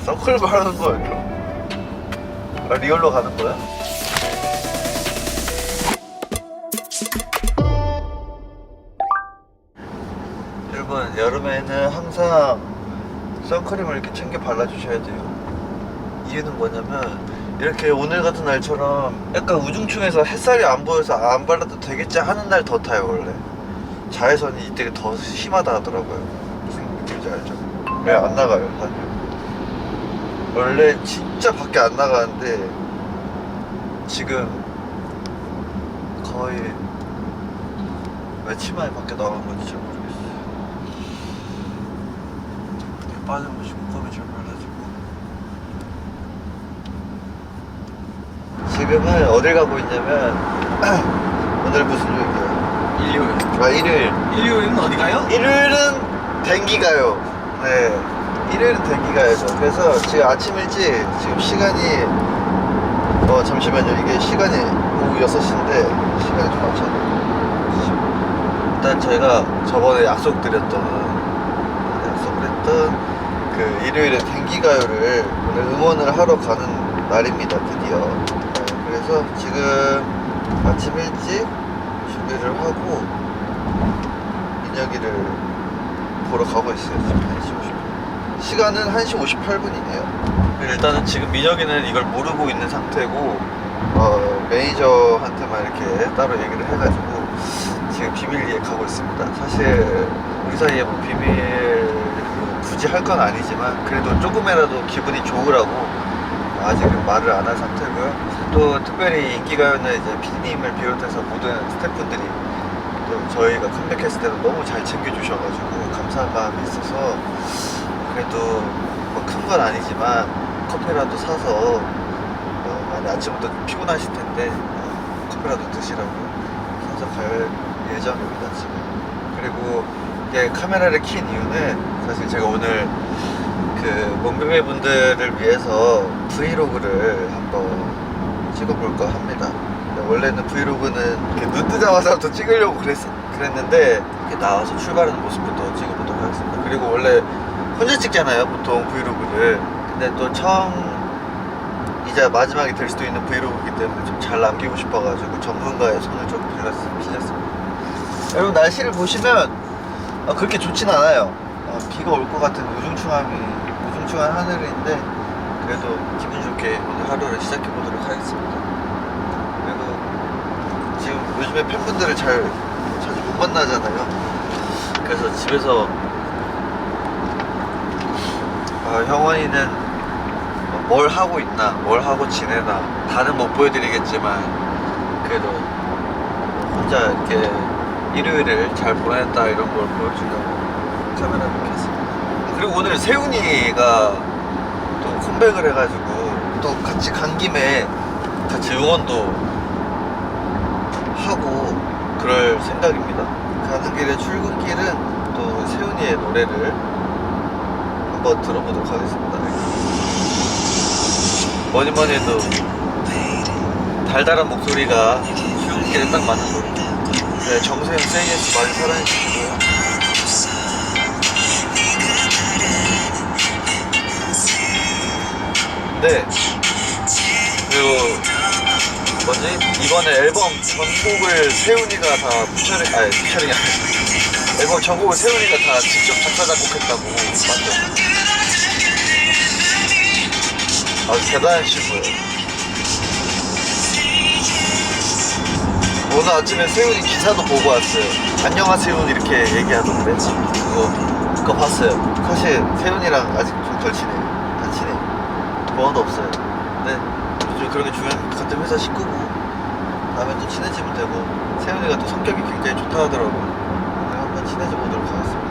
서클 바르는 거예요. 아, 리얼로 가는 거야? 여러분, 여름에는 항상 선크림을 이렇게 챙겨 발라주셔야 돼요. 이유는 뭐냐면 이렇게 오늘 같은 날처럼 약간 우중충해서 햇살이 안 보여서 안 발라도 되겠지 하는 날 더 타요. 원래 자외선이 이때 더 심하다 하더라고요. 무슨 느낌인지 알죠? 왜 안 나가요 다들? 원래 진짜 밖에 안 나가는데 지금 거의 며칠 만에 밖에 나간 건지 잘 모르겠어요. 빠짐없이 꼼꼼히 잘 발라주고. 지금은 어딜 가고 있냐면 오늘 무슨 요일이에요? 일요일. 아, 일요일. 일요일은 어디 가요? 일요일은 댕기 가요. 네, 일요일은 댕기 가야죠. 그래서 지금 아침 일찍 지금 시간이 잠시만요. 이게 시간이 오후 6시인데 시간이 좀 많잖아요. 일단 저희가 저번에 약속했던 그 일요일에 댕기 가요를 오늘 응원을 하러 가는 날입니다. 드디어. 네, 그래서 지금 아침 일찍 준비를 하고 민혁이를 보러 가고 있어요. 지금 1시 50분. 시간은 1시 58분이네요. 일단은 지금 민혁이는 이걸 모르고 있는 상태고 매니저한테만 이렇게 따로 얘기를 해가지고 지금 비밀리에 가고 있습니다. 사실 우리 사이에 뭐 비밀 굳이 할 건 아니지만 그래도 조금이라도 기분이 좋으라고 아직은 말을 안 한 상태고요. 또 특별히 인기가요는 이제 PD님을 비롯해서 모든 스태프분들이 또 저희가 컴백했을 때도 너무 잘 챙겨주셔가지고 감사한 마음이 있어서 그래도 뭐 큰 건 아니지만 커피라도 사서 많이 아침부터 피곤하실 텐데 커피라도 드시라고 사서 갈 예정입니다 지금. 그리고 이게 카메라를 킨 이유는 사실 제가 오늘 그 몸베베 분들을 위해서 브이로그를 한번 찍어볼까 합니다. 원래는 브이로그는 이렇게 눈 뜨자마자부터 찍으려고 그랬는데 이렇게 나와서 출발하는 모습부터 찍어보도록 하겠습니다. 그리고 원래 혼자 찍잖아요 보통 브이로그를. 근데 또 처음이자 마지막이 될 수도 있는 브이로그이기 때문에 좀 잘 남기고 싶어가지고 전문가의 손을 좀 빌렸습니다. 여러분, 날씨를 보시면 그렇게 좋진 않아요. 비가 올 것 같은 우중충한 하늘인데 그래도 기분 좋게 오늘 하루를 시작해 보도록 하겠습니다. 그리고 지금 요즘에 팬분들을 자주 못 만나잖아요. 그래서 집에서 형원이는 뭘 하고 있나, 뭘 하고 지내나 다는 못 보여드리겠지만 그래도 혼자 이렇게 일요일을 잘 보냈다 이런 걸 보여주려고 카메라를 켰습니다. 그리고 오늘 세훈이가 또 컴백을 해가지고 또 같이 간 김에 같이 응원도 하고 그럴 생각입니다. 가는 길에 출근길은 또 세훈이의 노래를 한번 들어보도록 하겠습니다. 뭐니 해도 달달한 목소리가 출근길에 딱 맞는 노래. 네, 정세현 세이에스 많이 사랑해주시고요. 네, 그리고 이번에 앨범 전곡을 세훈이가 다 피처링이 아니라 앨범 전곡을 세훈이가 다 직접 작사 작곡했다고. 맞죠? 아주 대단한 친구예요. 오늘 아침에 세훈이 기사도 보고 왔어요. 안녕하세요 이렇게 얘기하던데 그거 봤어요. 사실 세훈이랑 아직 좀 덜 친해요. 다 친해요. 번호도 없어요. 근데 요즘 그렇게 중요한 같은 회사 식구고 다음에 또 친해지면 되고 세훈이가 또 성격이 굉장히 좋다 하더라고요. 오늘 한번 친해져 보도록 하겠습니다.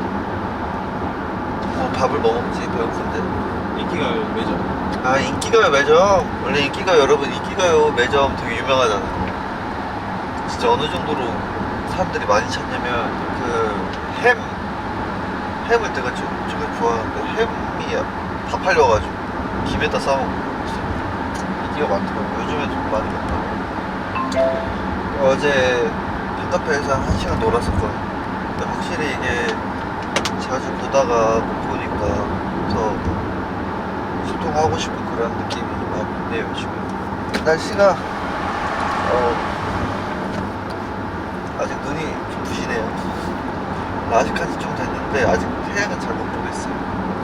밥을 뭐 먹지? 배고픈데. 인기가요 매점. 인기가요 매점. 원래 인기가요 여러분 인기가요 매점 되게 유명하잖아요. 진짜 어느 정도로 사람들이 많이 찾냐면 햄을 내가 제가 좋아하는데 햄이 다 팔려가지고 김에다 싸먹고 있어요. 인기가 많더라고요. 요즘에 좀 많이 먹더라고요. 어제 팬카페에서 한 1시간 놀았었거든요. 근데 확실히 이게 자주 보다가 못 보니까 더 소통하기 하고 싶은 그런 느낌이 많이 있네요 지금. 날씨가 아직 눈이 좀 부시네요. 아직 한지 좀 됐는데 아직 태양은 잘 못 보겠어요.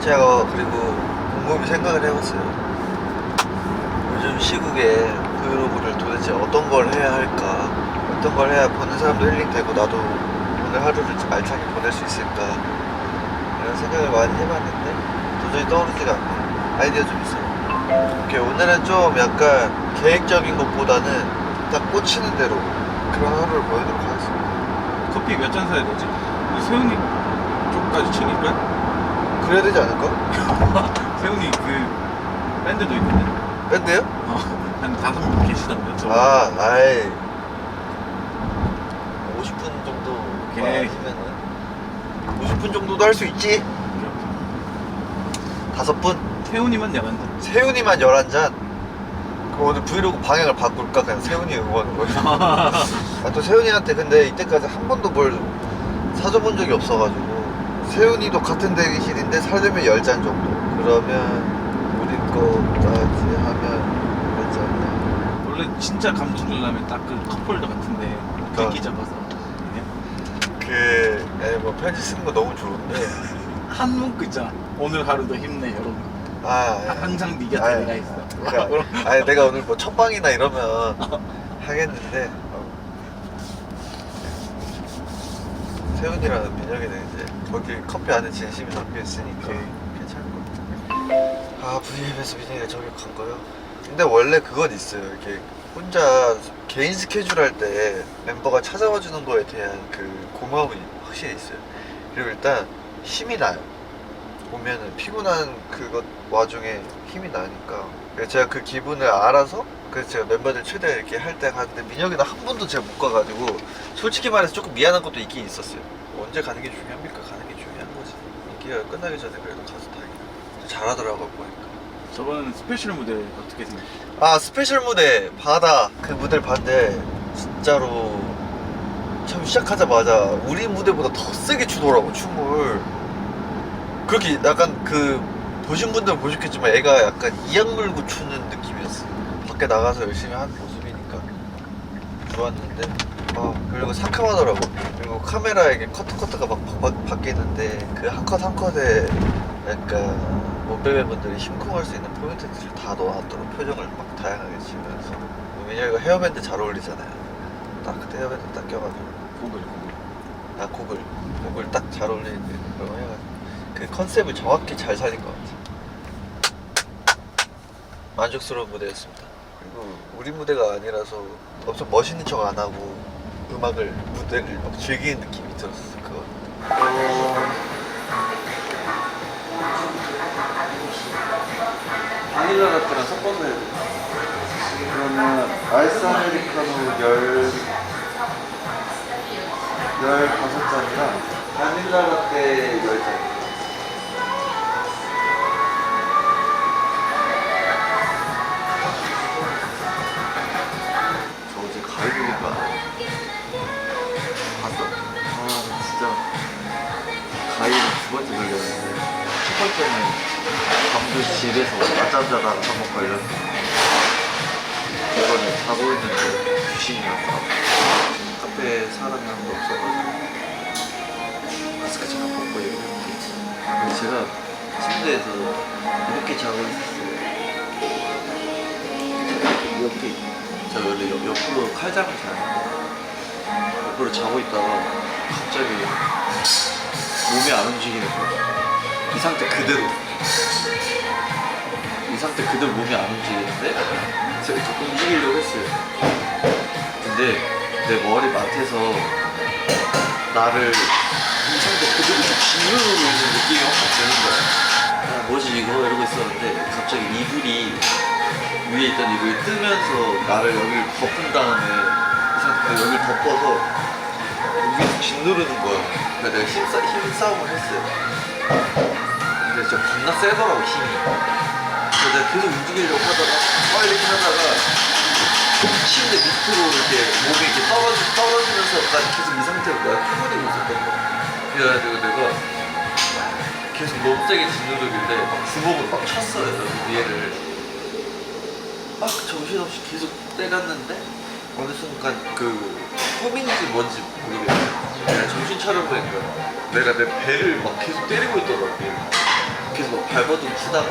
제가 그리고 곰곰이 생각을 해봤어요. 요즘 시국에 브이로그를 도대체 어떤 걸 해야 할까, 어떤 걸 해야 보는 사람도 힐링되고 나도 오늘 하루를 알차게 보낼 수 있을까, 이런 생각을 많이 해봤는데 도저히 떠오르지가 않네요. 아이디어 좀 있어요. 오케이, 오늘은 좀 약간 계획적인 것보다는 딱 꽂히는 대로 그런 하루를 보내도록 하겠습니다. 커피 몇 잔 사야 되지? 이 세훈이 쪽까지 챙길까? 그래야 되지 않을까? 세훈이 그 밴드도 있는데 밴드요? 한 5분 계시던데 저. 아이 50분 정도 오케이. 하시면은 50분 정도도 할 수 있지? 5분? 세훈이만 11잔. 세훈이만 11잔? 그럼 오늘 브이로그 방향을 바꿀까? 그냥 세훈이 응원으로. 아, 또 세훈이한테 근데 이때까지 한 번도 뭘 사줘본 적이 없어가지고, 세훈이도 같은 대기실인데 사려면 10잔 정도. 그러면 우리 거까지 하면 몇 잔이야? 원래 진짜 감동 주려면 딱 그 컵홀더 같은데 객기 잡아서 뭐 편지 쓰는 거 너무 좋은데. 한 문구 있잖아. 오늘 하루도 힘내 여러분. 항상 네 곁에 아이, 내가 있어. 그러니까, 아니 내가 오늘 뭐 첫방이나 이러면 하겠는데, 세훈이랑 민혁이는 이제 거기 커피 안에 진심이 담겨 있으니까 괜찮을 것 같아요. 아, V앱에서 민혁이가 저격한 거요? 근데 원래 그건 있어요. 이렇게 혼자 개인 스케줄 할 때 멤버가 찾아와 주는 거에 대한 그 고마움이 확실히 있어요. 그리고 일단 힘이 나요. 보면은 피곤한 그것 와중에 힘이 나니까. 그래서 제가 그 기분을 알아서, 그래서 제가 멤버들 최대한 이렇게 할 때 가는데, 민혁이는 한 번도 제가 못 가가지고 솔직히 말해서 조금 미안한 것도 있긴 있었어요. 언제 가는 게 중요합니까? 가는 게 중요한 거지. 인기가 끝나기 전에 그래도 가서 다행이다. 잘하더라고 보니까. 저번 스페셜 무대 어떻게 생각해? 아, 스페셜 무대 바다 그 무대를 봤는데 진짜로 참 시작하자마자 우리 무대보다 더 세게 추더라고 춤을. 그렇게 약간 그 보신 분들은 보셨겠지만 애가 약간 이악 물고 추는 느낌이었어. 밖에 나가서 열심히 하는 모습이니까 좋았는데, 그리고 상큼하더라고. 그리고 카메라에 이게 커트가 막 바뀌는데 그 한 컷 한 컷에 약간 몸베베분들이 심쿵할 수 있는 포인트들을 다 넣어놨더라고. 표정을 막 다양하게 지으면서. 민혁이가 헤어밴드 잘 어울리잖아요. 딱 그때 헤어밴드 딱 껴가지고 고글. 곡을 딱 잘 어울리는 그런 거 해가지고 그 컨셉을 정확히 잘 살린 것 같아. 만족스러운 무대였습니다. 그리고 우리 무대가 아니라서 엄청 멋있는 척 안 하고 무대를 막 즐기는 느낌이 들었어. 그거. 바닐라 라떼랑 섞어서 해야 돼. 그러면 아이스 아메리카노 15잔이랑 바닐라 라떼 10잔. 저 어제 가위보니까 봤어? 진짜 가위를 2번째 걸렸는데, 첫 번째는 밤도 집에서 낮잠 자다가 한번 걸렸는데, 이번에 자고 있는데 귀신이 나더라고. 카페에 사람이 아무도 없어가지고 마스크 잠깐 벗고 얘기했는데, 제가 침대에서 이렇게 자고 있었어요. 이렇게. 제가 원래 옆으로 칼잠을 자는데 옆으로 자고 있다가 갑자기 몸이 안 움직이는 거예요. 이 상태 그대로 몸이 안 움직이는데 제가 자꾸 움직이려고 했어요. 근데 내 머리 맡에서 나를 이 상태 그대로 좀 짓누르고 있는 느낌이 확 드는 거야. 뭐지 이거? 이러고 있었는데 갑자기 이불이 위에 있던 이불이 뜨면서 나를 여기를 덮은 다음에 이 상태로 여기를 덮어서 여기서 짓누르는 거야. 그러니까 내가 힘싸움을 했어요. 근데 진짜 겁나 세더라고 힘이. 그래서 내가 계속 움직이려고 하다가 이렇게 하다가 침대 밑으로 이렇게 몸이 이렇게 떨어지면서까지 계속 이 상태로 내가 피곤해고 있었던 거야. 그래가지고 내가 계속 너무 세게 짓누르길래 막 주먹을 막 쳤어요. 얘를 막 정신없이 계속 때렸는데 어느 순간 그 꿈인지 뭔지 모르겠어요. 내가 정신 차려보니까 내가 내 배를 막 계속 때리고 있더라고요. 계속 막 발버둥 치다가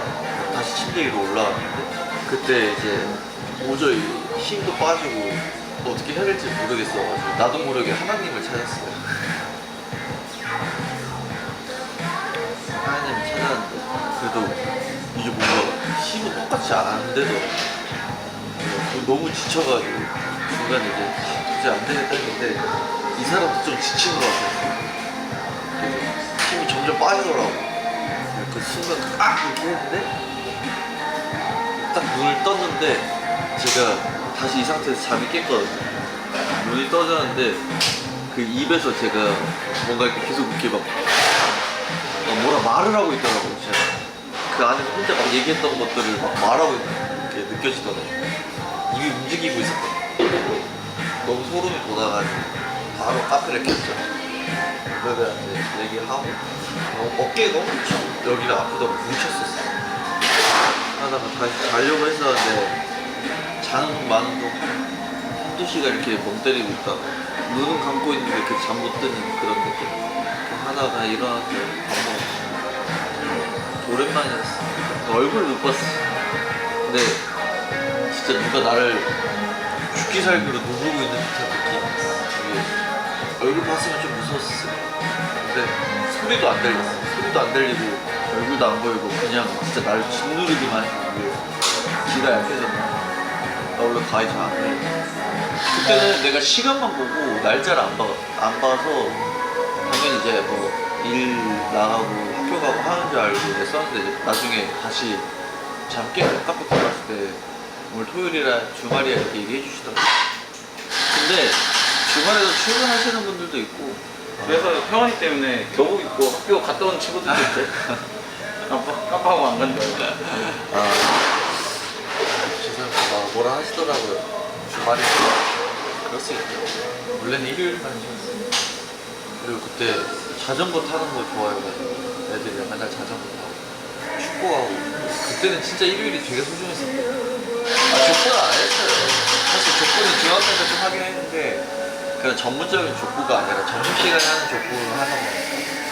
다시 침대 위로 올라왔는데 그때 이제 도저히 힘도 빠지고 어떻게 해야 될지 모르겠어가지고 나도 모르게 하나님을 찾았어요. 하나님을 찾았는데 그래도 이게 뭔가 힘은 똑같이 안 하는데도 너무 지쳐가지고 중간에 이제 도저히 안 되겠다 했는데 이 사람도 좀 지친 것 같아요. 그래서 힘이 점점 빠지더라고. 그 순간 이렇게 했는데 딱 눈을 떴는데 제가 다시 이 상태에서 잠이 깼거든요. 눈이 떠졌는데 그 입에서 제가 뭔가 이렇게 계속 이렇게 막 뭐라 말을 하고 있더라고요. 제가 그 안에서 혼자 막 얘기했던 것들을 막 말하고 있는 게 느껴지더라고요. 입이 움직이고 있었거든요. 너무 소름이 돋아가지고 바로 카페를 켰죠. 그들한테 얘기하고 어깨가 엄청 여기가 아프다고 뭉쳤었어요. 하다가 다시 자려고 했었는데 자는 많은 동안 한두 시간 이렇게 멍 때리고 있다가 눈은 감고 있는데 이렇게 잠 못 드는 그런 느낌. 하다가 일어나서 밥 먹었어. 오랜만이었어. 얼굴 못 봤어. 근데 진짜 누가 나를 죽기 살기로 누르고 있는 듯한 느낌. 이게 얼굴 봤으면 좀 무서웠어요. 근데 소리도 안 들렸어. 소리도 안 들리고 얼굴도 안 보이고 그냥 진짜 나를 짓누르기만 했는데 기가 약해졌나. 나 원래 가위 잘 안 해. 그때는 내가 시간만 보고 날짜를 안 봐서 당연히 이제 뭐 일 나가고 학교 가고 하는 줄 알고 이제 썼는데 이제 나중에 다시 잠 깨고 카페 들어갔을 때 오늘 토요일이라 주말이야 이렇게 얘기해 주시더라고요. 근데 주말에도 출근하시는 분들도 있고 그래서 형원이 때문에 교복 입고 학교 갔다 온 친구들도 있대. 깜빡하고 안 간다고. 죄송합니다. 뭐라 하시더라고요. 주말이니까 그럴 수 있죠. 원래는 일요일만 쉬었어요. 그리고 그때 자전거 타는 거 좋아해가지고 애들이랑 맨날 자전거 타고 축구하고 그때는 진짜 일요일이 되게 소중했었어요. 족구는 안 했어요. 사실 족구는 중학생 때 좀 하긴 했는데 그냥 전문적인 족구가 아니라 점심시간에 하는 족구를 하다 보니까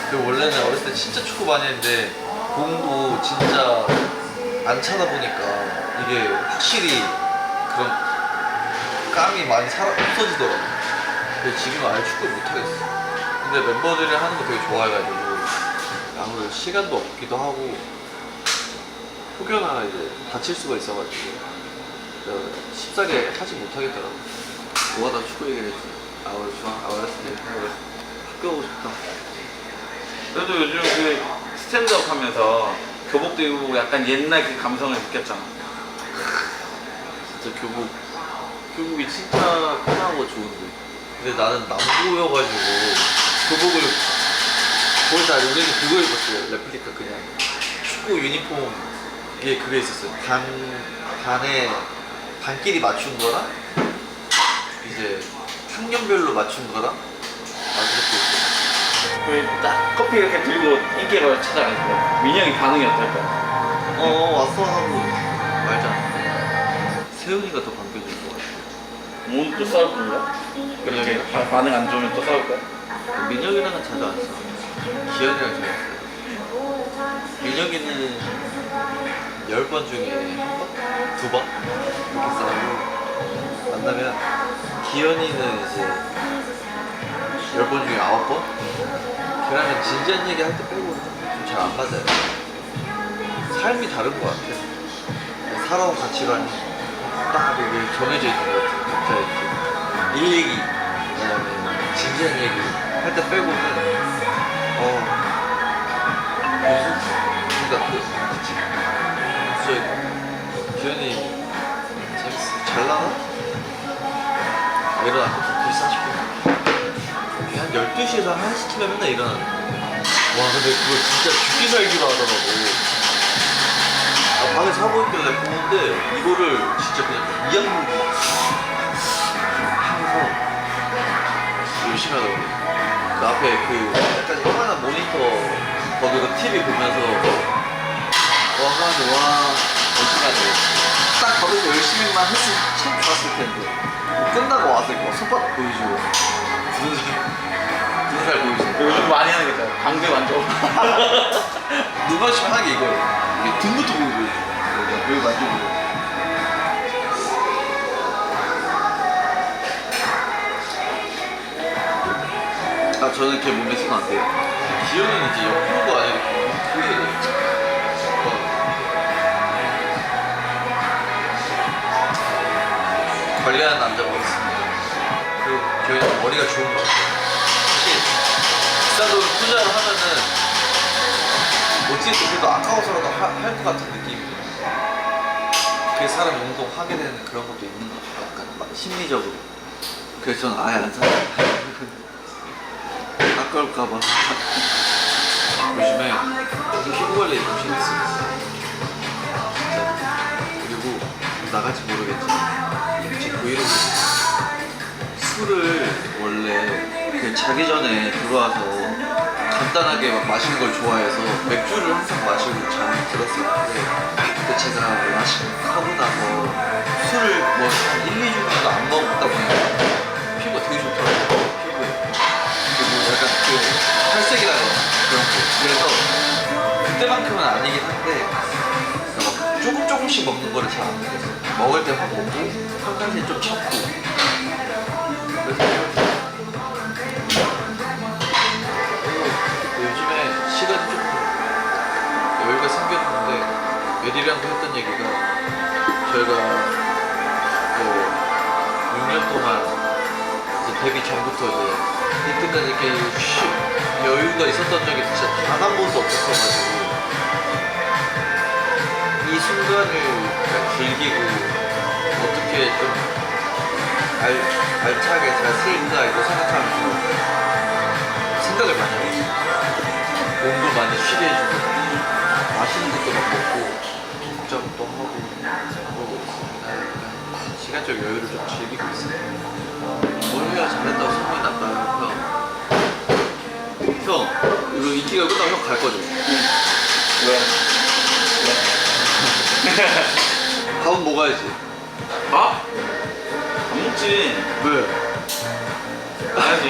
그리고 원래는 어렸을 때 진짜 축구 많이 했는데 공도 진짜 안 차다 보니까 이게 확실히 그런 감이 많이 없어지더라고요. 근데 지금 아예 축구를 못하겠어. 근데 멤버들이랑 하는 거 되게 좋아해가지고 아무래도 시간도 없기도 하고 혹여나 이제 다칠 수가 있어가지고 쉽사리 하지 못하겠더라고. 뭐가 다 축구 얘기를 했지. 원래 좋아. 어렸을 때 학교 가고 싶다. 그래도 요즘 그 스탠드업 하면서 교복도 입고 약간 옛날 그 감성을 느꼈잖아. 진짜 교복이 진짜 편하고 좋은데 근데 나는 남고여가지고 교복을 거의 다 우리는 그거 입었어요. 레플리카 그냥 축구 유니폼 이게 그게 있었어요. 반끼리 맞춘 거랑 이제 학년별로 맞춘 거랑 그렇게 있어요. 그딱 커피 이렇게 들고 인기가 찾아가니까 민영이 반응이 어떨까? 왔어 하고 말잖아. 세훈이가 더 반겨줄 것 같아. 오늘 또 싸울 건가? 그렇게 반응 안 좋으면 또 싸울 거야? 민혁이랑은 자주 안 싸워. 기현이랑 자주 싸워. 민혁이는 10번 중에 한 번? 2번? 이렇게 싸우고 만나면 기현이는 이제 10번 중에 9번? 그러면 진지한 얘기 할 때 빼고는 좀 잘 안 맞아요. 삶이 다른 것 같아요. 살아온 가치관이 딱 이게 정해져 있는 것 같아요. 각자 이렇게 일 얘기, 그다음에 진지한 얘기 할 때 빼고는 그러니까 그치. 기현이 재밌어. 잘 나가? 일어나서 글 40분 한 12시에서 1시쯤에 맨날 일어나는 거야. 와 근데 그거 진짜 죽기 살기로 하더라고. 방에 자고 있길래 보는데 이거를 진짜 그냥 이악물고 하면서 열심히 하더라고. 그 앞에 그 약간 조그만한 모니터 거기서 TV 보면서 와 어떡하지. 딱 거기서 열심히만 했으면 참 좋았을 텐데 끝나고 와서 이거 손바닥 보여주고 굳은 살 보여주고 요즘 많이 하겠다. 광대 만져. 누가 시원하게 이거 이게 등부터 보여줘요. 여기 만지고 아 저는 이렇게 몸에 쓰면 안 돼요. 기현이는 이제 옆으로가 아니라 크게 관리하는 남자가 있습니다. 그리고 저희는 머리가 좋은 것 같아요. 사실 비싼 돈을 투자를 하면은 어찌됐든 그래도 아까워서라도 할 것 같은 느낌이에요. 그 사람 운동하게 되는 그런 것도 있는 것 같아요. 약간 막 심리적으로. 그래서 저는 아예 안 사요. 아까울까봐. 요즘에 피부 관리 좀 신경 쓰고 있어요. 진짜. 그리고 나갈지 모르겠지만 제 브이로그 술을 원래 그 자기 전에 들어와서 간단하게 막 마시는 걸 좋아해서 맥주를 항상 마시고 잠을 들었었는데 그때 제가 하고 나서 술을 뭐 1, 2주 정도 안 먹다 보니까 피부가 되게 좋더라고요. 피부에. 그리고 약간 그 탈색이라는 그런 거. 그래서 그때만큼은 아니긴 한데 막 조금씩 먹는 거를 잘 안 먹었어요. 먹을 때 확 먹고 평상시에 좀 참고 그래서 요즘에 시간이 좀 여유가 생겼는데 에리랑도 했던 얘기가 저희가 6년 동안 이제 데뷔 전부터 이제 이때까지 이렇게 여유가 있었던 적이 진짜 단 한 번도 없었어가지고 이 순간을 즐기고 어떻게 좀 알차게 잘 쓸까 이거 생각하면서 생각을 많이 하고 있어요. 몸도 많이 쉬게 해주고 맛있는 것도 막 먹고 독자도 하고 그러고 있습니다. 시간적 여유를 좀 즐기고 있어요. 뭘 해야 잘했다고 소문이 날까요? 형 이거 인기가 끝나면 형 갈 거죠? 왜? 밥은 먹어야지. 밥? 안 먹지. 왜? 가야지.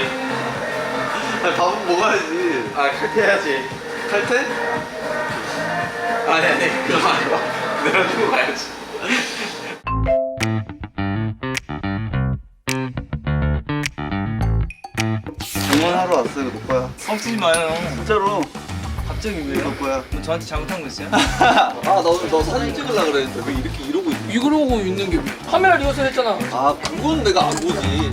아니 밥은 먹어야지. 아, 칼퇴해야지. 탈퇴? 아니, 그거 말고. 내려주고 가야지. 응원하러 왔어요, 노빠야. 뻥치지 마요. 진짜로. 갑자기 왜요? 노빠야. 뭐 저한테 잘못한 거 있어요? 너 사진 찍으려고 그랬는데 왜 이렇게 이러고 있는 거야? 이러고 있는 게 카메라 리허설 했잖아. 아, 그건 내가 안 보지.